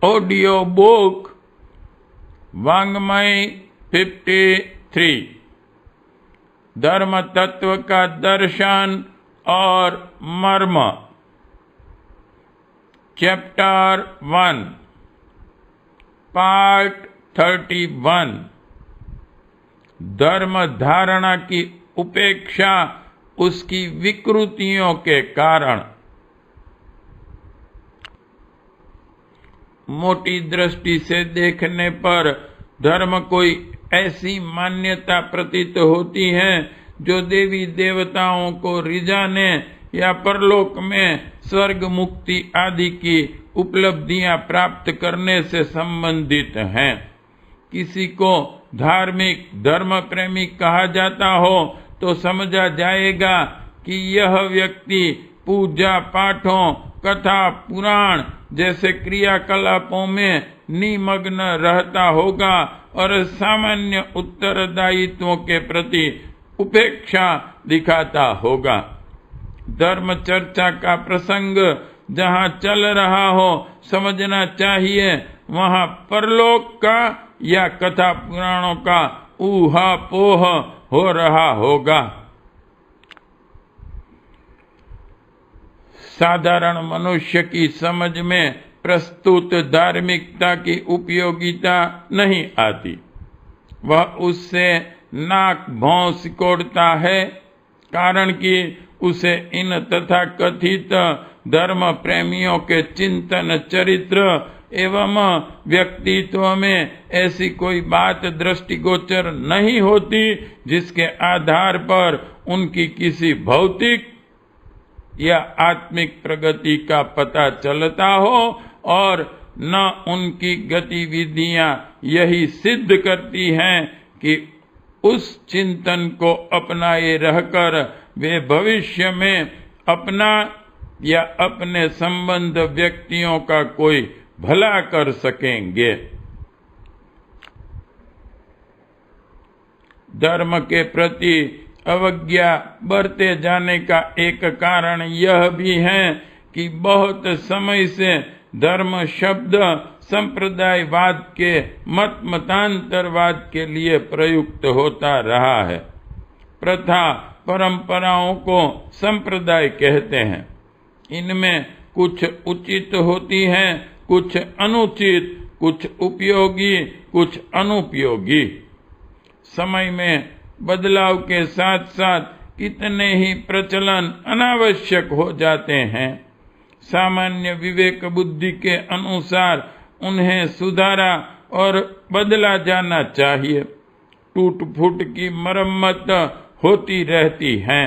Audio book वाङ्मय 53 धर्म तत्व का दर्शन और मर्म चैप्टर 1 पार्ट 31 धर्म धारणा की उपेक्षा उसकी विकृतियों के कारण। मोटी दृष्टि से देखने पर धर्म कोई ऐसी मान्यता प्रतीत होती है जो देवी देवताओं को रिझाने या परलोक में स्वर्ग मुक्ति आदि की उपलब्धियां प्राप्त करने से संबंधित हैं। किसी को धार्मिक धर्म प्रेमी कहा जाता हो तो समझा जाएगा कि यह व्यक्ति पूजा पाठों कथा पुराण जैसे क्रियाकलापों में निमग्न रहता होगा और सामान्य उत्तरदायित्वों के प्रति उपेक्षा दिखाता होगा। धर्म चर्चा का प्रसंग जहाँ चल रहा हो समझना चाहिए वहाँ परलोक का या कथा पुराणों का ऊहापोह हो रहा होगा। साधारण मनुष्य की समझ में प्रस्तुत धार्मिकता की उपयोगिता नहीं आती। वह उससे नाक भौं सिकोड़ता है, कारण कि उसे इन तथा कथित धर्म प्रेमियों के चिंतन चरित्र एवं व्यक्तित्व में ऐसी कोई बात दृष्टिगोचर नहीं होती जिसके आधार पर उनकी किसी भौतिक या आत्मिक प्रगति का पता चलता हो, और न उनकी गतिविधियां यही सिद्ध करती हैं कि उस चिंतन को अपनाए रहकर वे भविष्य में अपना या अपने संबंध व्यक्तियों का कोई भला कर सकेंगे। धर्म के प्रति अवज्ञा बरते जाने का एक कारण यह भी है कि बहुत समय से धर्म शब्द संप्रदायवाद के मतांतरवाद के लिए प्रयुक्त होता रहा है। प्रथा परंपराओं को संप्रदाय कहते हैं। इनमें कुछ उचित होती हैं, कुछ अनुचित, कुछ उपयोगी, कुछ अनुपयोगी। समय में बदलाव के साथ साथ कितने ही प्रचलन अनावश्यक हो जाते हैं। सामान्य विवेक बुद्धि के अनुसार उन्हें सुधारा और बदला जाना चाहिए। टूट फूट की मरम्मत होती रहती है।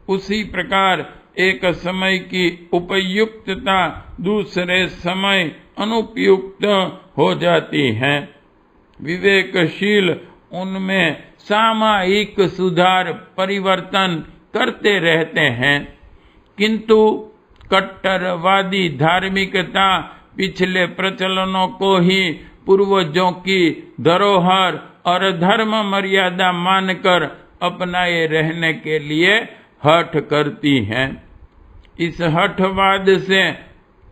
उसी प्रकार एक समय की उपयुक्तता दूसरे समय अनुपयुक्त हो जाती है। विवेकशील उनमें सामयिक सुधार परिवर्तन करते रहते हैं, किंतु कट्टरवादी धार्मिकता पिछले प्रचलनों को ही पूर्वजों की धरोहर और धर्म मर्यादा मानकर अपनाए रहने के लिए हठ करती है। इस हठवाद से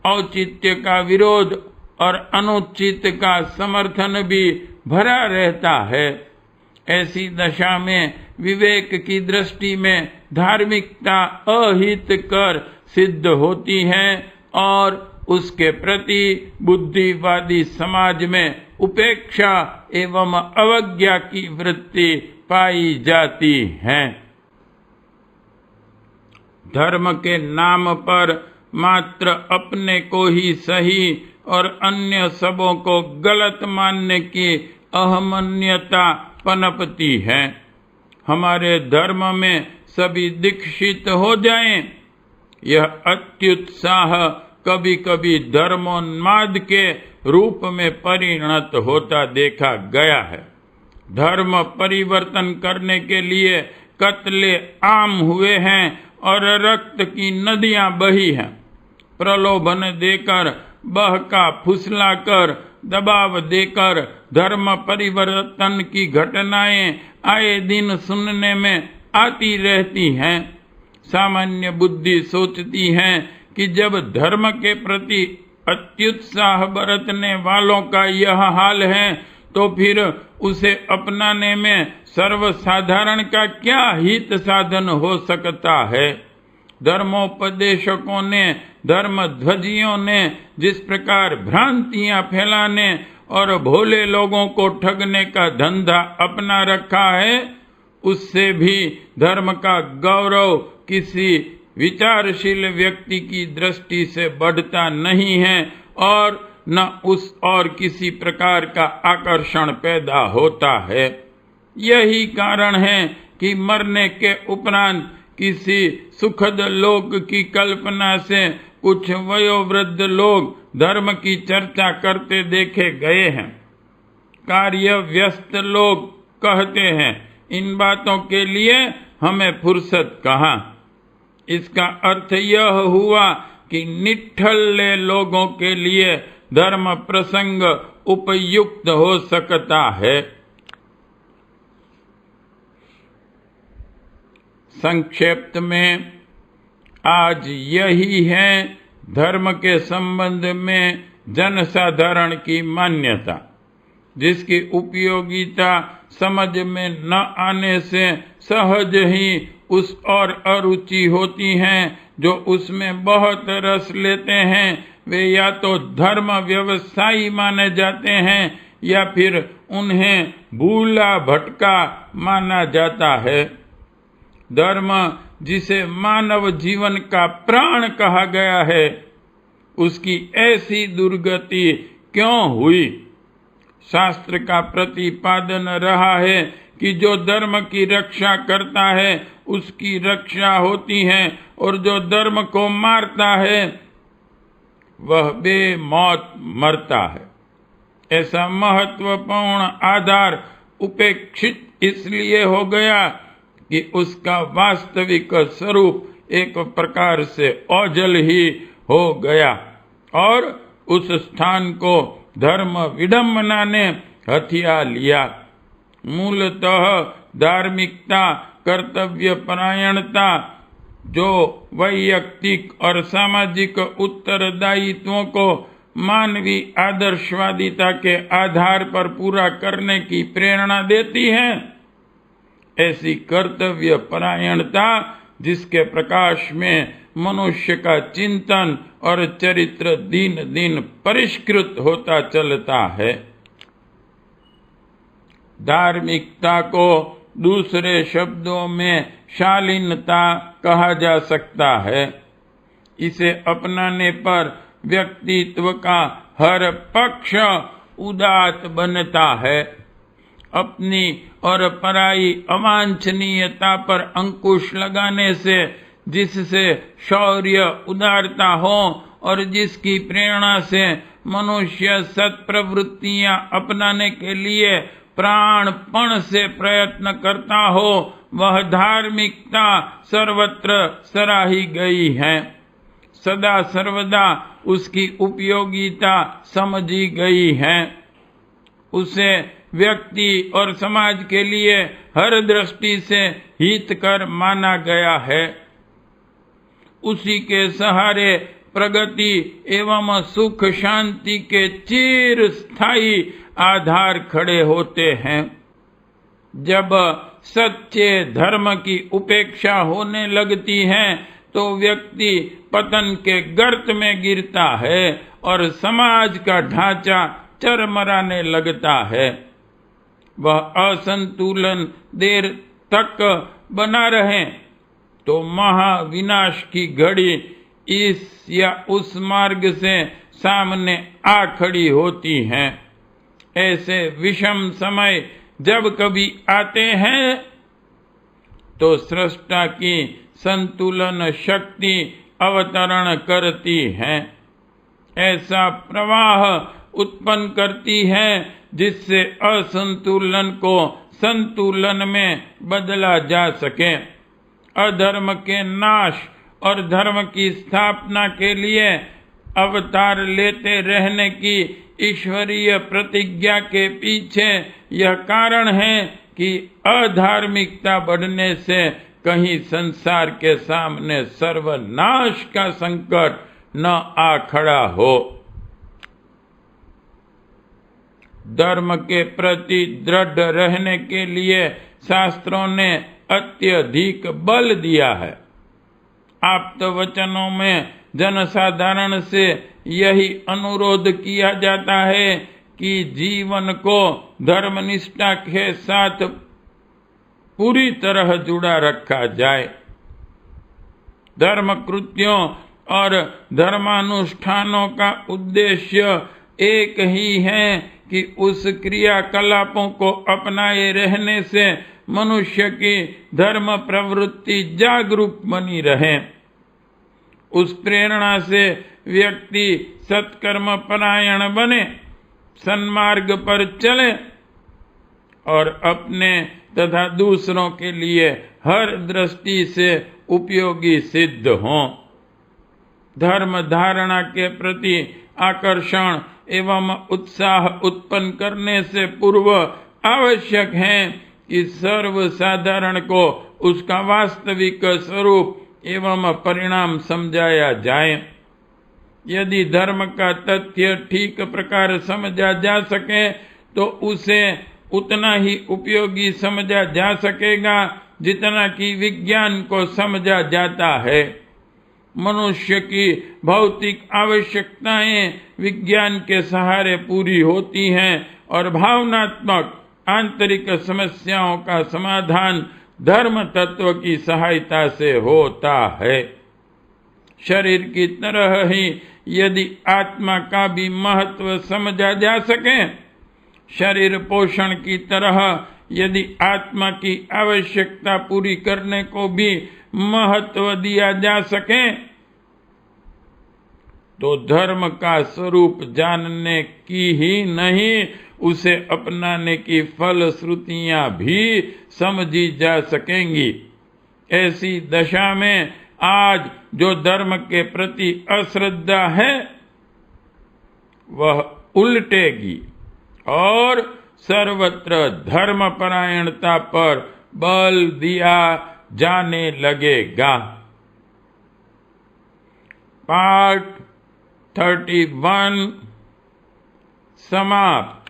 औचित्य का विरोध और अनुचित का समर्थन भी भरा रहता है। ऐसी दशा में विवेक की दृष्टि में धार्मिकता अहितकर सिद्ध होती है और उसके प्रति बुद्धिवादी समाज में उपेक्षा एवं अवज्ञा की वृत्ति पाई जाती है। धर्म के नाम पर मात्र अपने को ही सही और अन्य सबों को गलत मानने की अहमन्यता पनपती है। हमारे धर्म में सभी दीक्षित हो जाएं, यह अत्युत्साह कभी कभी धर्मोन्माद के रूप में परिणत होता देखा गया है। धर्म परिवर्तन करने के लिए कत्ले आम हुए हैं और रक्त की नदियां बही हैं। प्रलोभन देकर, बहका फुसलाकर, दबाव देकर धर्म परिवर्तन की घटनाएं आए दिन सुनने में आती रहती हैं। सामान्य बुद्धि सोचती है कि जब धर्म के प्रति अत्युत्साह बरतने वालों का यह हाल है, तो फिर उसे अपनाने में सर्वसाधारण का क्या हित साधन हो सकता है। धर्मोपदेशकों ने, धर्मध्वजियों ने जिस प्रकार भ्रांतियां फैलाने और भोले लोगों को ठगने का धंधा अपना रखा है, उससे भी धर्म का गौरव किसी विचारशील व्यक्ति की दृष्टि से बढ़ता नहीं है और न उस और किसी प्रकार का आकर्षण पैदा होता है। यही कारण है कि मरने के उपरांत किसी सुखद लोक की कल्पना से कुछ वयोवृद्ध लोग धर्म की चर्चा करते देखे गए हैं। कार्य व्यस्त लोग कहते हैं, इन बातों के लिए हमें फुर्सत कहाँ। इसका अर्थ यह हुआ कि निठल्ले लोगों के लिए धर्म प्रसंग उपयुक्त हो सकता है। संक्षेप में आज यही है धर्म के संबंध में जनसाधारण की मान्यता, जिसकी उपयोगिता समझ में न आने से सहज ही उस और अरुचि होती हैं जो उसमें बहुत रस लेते हैं। वे या तो धर्म व्यवसायी माने जाते हैं या फिर उन्हें भूला भटका माना जाता है। धर्म, जिसे मानव जीवन का प्राण कहा गया है, उसकी ऐसी दुर्गति क्यों हुई? शास्त्र का प्रतिपादन रहा है कि जो धर्म की रक्षा करता है उसकी रक्षा होती है, और जो धर्म को मारता है वह बेमौत मरता है। ऐसा महत्वपूर्ण आधार उपेक्षित इसलिए हो गया कि उसका वास्तविक स्वरूप एक प्रकार से ओझल ही हो गया और उस स्थान को धर्म विडंबना ने हथिया लिया। मूलतः धार्मिकता, कर्तव्य परायणता, जो वैयक्तिक और सामाजिक उत्तरदायित्वों को मानवीय आदर्शवादिता के आधार पर पूरा करने की प्रेरणा देती है, ऐसी कर्तव्य परायणता जिसके प्रकाश में मनुष्य का चिंतन और चरित्र दिन दिन परिष्कृत होता चलता है। धार्मिकता को दूसरे शब्दों में शालीनता कहा जा सकता है। इसे अपनाने पर व्यक्तित्व का हर पक्ष उदात्त बनता है। अपनी और पराई अवांछनीयता पर अंकुश लगाने से, जिससे शौर्य, उदारता हो और जिसकी प्रेरणा से मनुष्य सत्प्रवृत्तियां अपनाने के लिए प्राणपण से प्रयत्न करता हो, वह धार्मिकता सर्वत्र सराही गई है। सदा सर्वदा उसकी उपयोगिता समझी गई है। उसे व्यक्ति और समाज के लिए हर दृष्टि से हितकर माना गया है। उसी के सहारे प्रगति एवं सुख शांति के चिर स्थायी आधार खड़े होते हैं। जब सच्चे धर्म की उपेक्षा होने लगती है तो व्यक्ति पतन के गर्त में गिरता है और समाज का ढांचा चरमराने लगता है। वह असंतुलन देर तक बना रहे तो महाविनाश की घड़ी इस या उस मार्ग से सामने आ खड़ी होती हैं। ऐसे विषम समय जब कभी आते हैं तो सृष्टा की संतुलन शक्ति अवतरण करती है। ऐसा प्रवाह उत्पन्न करती है जिससे असंतुलन को संतुलन में बदला जा सके। अधर्म के नाश और धर्म की स्थापना के लिए अवतार लेते रहने की ईश्वरीय प्रतिज्ञा के पीछे यह कारण है कि अधार्मिकता बढ़ने से कहीं संसार के सामने सर्वनाश का संकट न आ खड़ा हो। धर्म के प्रति दृढ़ रहने के लिए शास्त्रों ने अत्यधिक बल दिया है। आप्त वचनों में जनसाधारण से यही अनुरोध किया जाता है कि जीवन को धर्मनिष्ठा के साथ पूरी तरह जुड़ा रखा जाए। धर्म कृत्यों और धर्मानुष्ठानों का उद्देश्य एक ही है कि उस क्रियाकलापों को अपनाए रहने से मनुष्य की धर्म प्रवृत्ति जागरूक बनी रहे। उस प्रेरणा से व्यक्ति सत्कर्म परायण बने, सन्मार्ग पर चले और अपने तथा दूसरों के लिए हर दृष्टि से उपयोगी सिद्ध हों। धर्म धारणा के प्रति आकर्षण एवं उत्साह उत्पन्न करने से पूर्व आवश्यक है कि सर्वसाधारण को उसका वास्तविक स्वरूप एवं परिणाम समझाया जाए। यदि धर्म का तथ्य ठीक प्रकार समझा जा सके तो उसे उतना ही उपयोगी समझा जा सकेगा जितना कि विज्ञान को समझा जाता है। मनुष्य की भौतिक आवश्यकताएं विज्ञान के सहारे पूरी होती हैं और भावनात्मक आंतरिक समस्याओं का समाधान धर्म तत्व की सहायता से होता है। शरीर की तरह ही यदि आत्मा का भी महत्व समझा जा सके, शरीर पोषण की तरह यदि आत्मा की आवश्यकता पूरी करने को भी महत्व दिया जा सके, तो धर्म का स्वरूप जानने की ही नहीं, उसे अपनाने की फलश्रुतियां भी समझी जा सकेंगी। ऐसी दशा में आज जो धर्म के प्रति अश्रद्धा है वह उल्टेगी और सर्वत्र धर्मपरायणता पर बल दिया जाने लगेगा। पाठ 31 समाप्त।